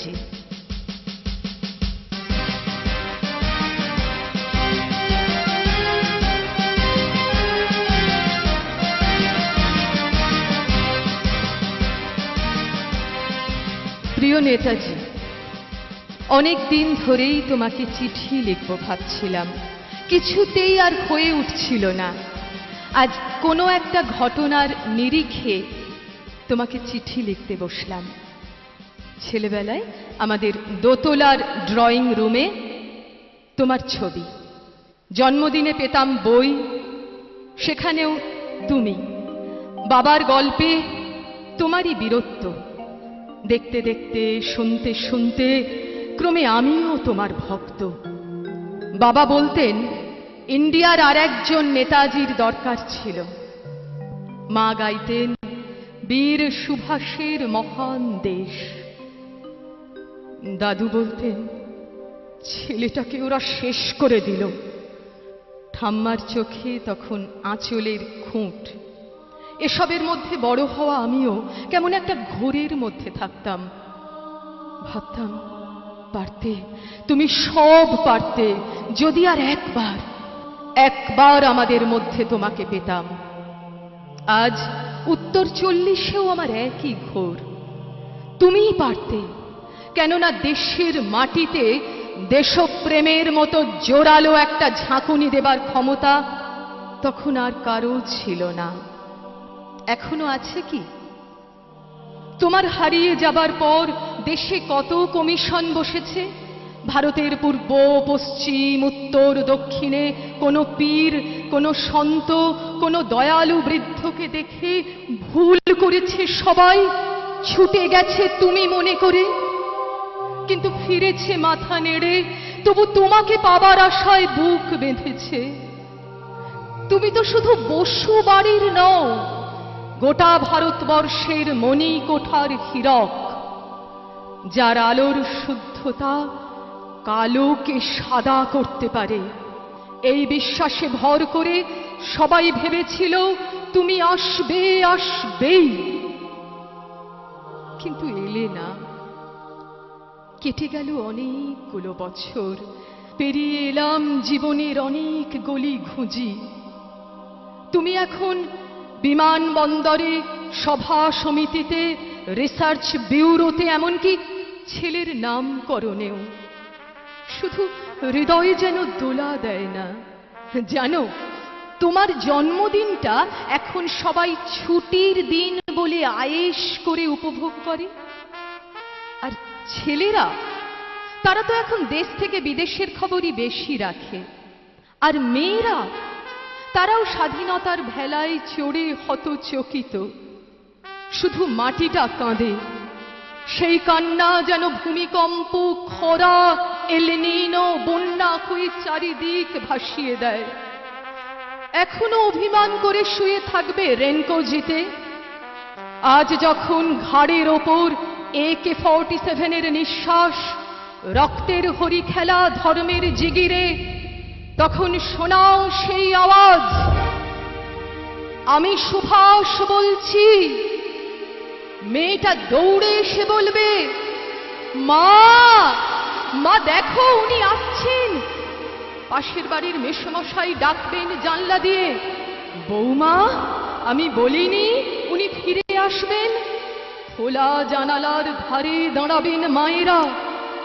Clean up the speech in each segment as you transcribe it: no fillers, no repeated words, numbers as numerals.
জি। প্রিয় নেতাজি, অনেক দিন ধরেই তোমাকে চিঠি লিখব ভাবছিলাম, কিছুতেই আর হয়ে উঠছিল না। আজ কোনো একটা ঘটনার নিরিখে তোমাকে চিঠি লিখতে বসলাম। ছেলেবেলায় আমাদের দোতলার ড্রয়িং রুমে তোমার ছবি, জন্মদিনে পেতাম বই, সেখানেও তুমি, বাবার গল্পে তোমারই বীরত্ব। দেখতে দেখতে, শুনতে শুনতে ক্রমে আমিও তোমার ভক্ত। বাবা বলতেন ইন্ডিয়ার আর একজন নেতাজির দরকার ছিল। মা গাইতেন বীর সুভাষের মহান দেশ। দাদু বলতেন ছেলেটাকে ওরা শেষ করে দিল। ঠাম্মার চোখে তখন আঁচলের খুঁট। এসবের মধ্যে বড় হওয়া আমিও কেমন একটা ঘোরের মধ্যে থাকতাম। ভাবতাম পারতে, তুমি সব পারতে, যদি আর একবার আমাদের মধ্যে তোমাকে পেতাম। আজ উত্তর 40-এও আমার একই ঘোর। তুমিই পারতে, কেননা দেশের মাটিতে দেশপ্রেমের মতো জোরালো একটা ঝাঁকুনি দেবার ক্ষমতা তখন আর কারো ছিল না। এখনো আছে কি? তোমার হারিয়ে যাবার পর দেশে কত কমিশন বসেছে। ভারতের পূর্ব, পশ্চিম, উত্তর, দক্ষিণে কোনো পীর, কোনো সন্ত, কোনো দয়ালু বৃদ্ধকে দেখে ভুল করেছে সবাই, ছুটে গেছে তুমি মনে করে, কিন্তু ফিরেছে মাথা নেড়ে, তবু তোমাকে পাবার আশায় বুক বেঁধেছে। তুমি তো শুধু বসু বাড়ির নও, গোটা ভারতবর্ষের মণিকোঠার হীরক, যার আলোর শুদ্ধতা কালোকে সাদা করতে পারে। এই বিশ্বাসে ভর করে সবাই ভেবেছিল তুমি আসবেই, কিন্তু এলে না। কেটে গেল অনেকগুলো বছর, পেরিয়ে এলাম জীবনের অনেক গলি ঘুঁজি। তুমি এখন বিমানবন্দরে, সভা সমিতিতে, রিসার্চ ব্যুরোতে, এমনকি ছেলের নামকরণেও। শুধু হৃদয়ে যেন দোলা দেয় না। জানো, তোমার জন্মদিনটা এখন সবাই ছুটির দিন বলে আয়েশ করে উপভোগ করে। আর ছেলেরা, তারা তো এখন দেশ থেকে বিদেশের খবরই বেশি রাখে। আর মেয়েরা, তারাও স্বাধীনতার ভেলায় চড়ে হতচকিত। শুধু মাটিটা কাঁদে, সেই কান্না যেন ভূমিকম্প, খরা, এল নিনো, বন্যা হয়ে চারিদিক ভাসিয়ে দেয়। এখনো অভিমান করে শুয়ে থাকবে রেনকোজিতে। আজ যখন ঘাড়ের ওপর AK-47 নিঃশ্বাস, রক্তের হরি খেলা ধর্মের জিগিরে, তখন শোনাও সেই আওয়াজ, আমি সুভাষ বলছি। মেয়েটা দৌড়ে এসে বলবে, মা দেখো উনি আসছেন। পাশের বাড়ির মেসোমশাই ডাকবেন জানলা দিয়ে, বৌমা আমি বলিনি উনি ফিরে আসবেন। খোলা জানালার ধারে দাঁড়াবেন মায়েরা,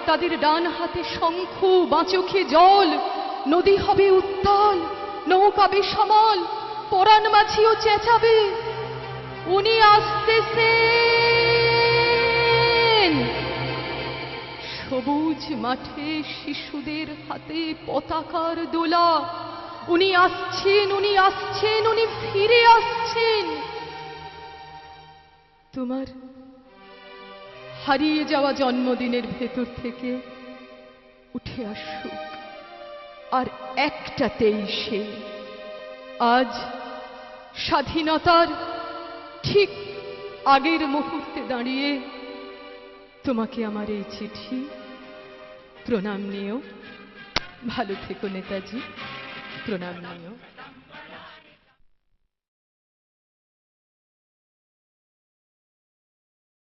তাদের ডান হাতে শঙ্খ, বাঁ চোখে জল। নদী হবে উত্তাল, নৌকা বেসামাল, পরাণ মাঝিও চেঁচাবে, উনি আসতেছেন। সবুজ মাঠে শিশুদের হাতে পতাকার দোলা, উনি আসছেন, উনি আসছেন, উনি ফিরে আসছেন। তোমার হারিয়ে যাওয়া জন্মদিনের ভেতর থেকে উঠে আসুক আর একটাতেই সে। আজ স্বাধীনতার ঠিক আগের মুহূর্তে দাঁড়িয়ে তোমাকে আমার এই চিঠি। প্রণাম নিও। ভালো থেকো নেতাজি, প্রণাম নিও।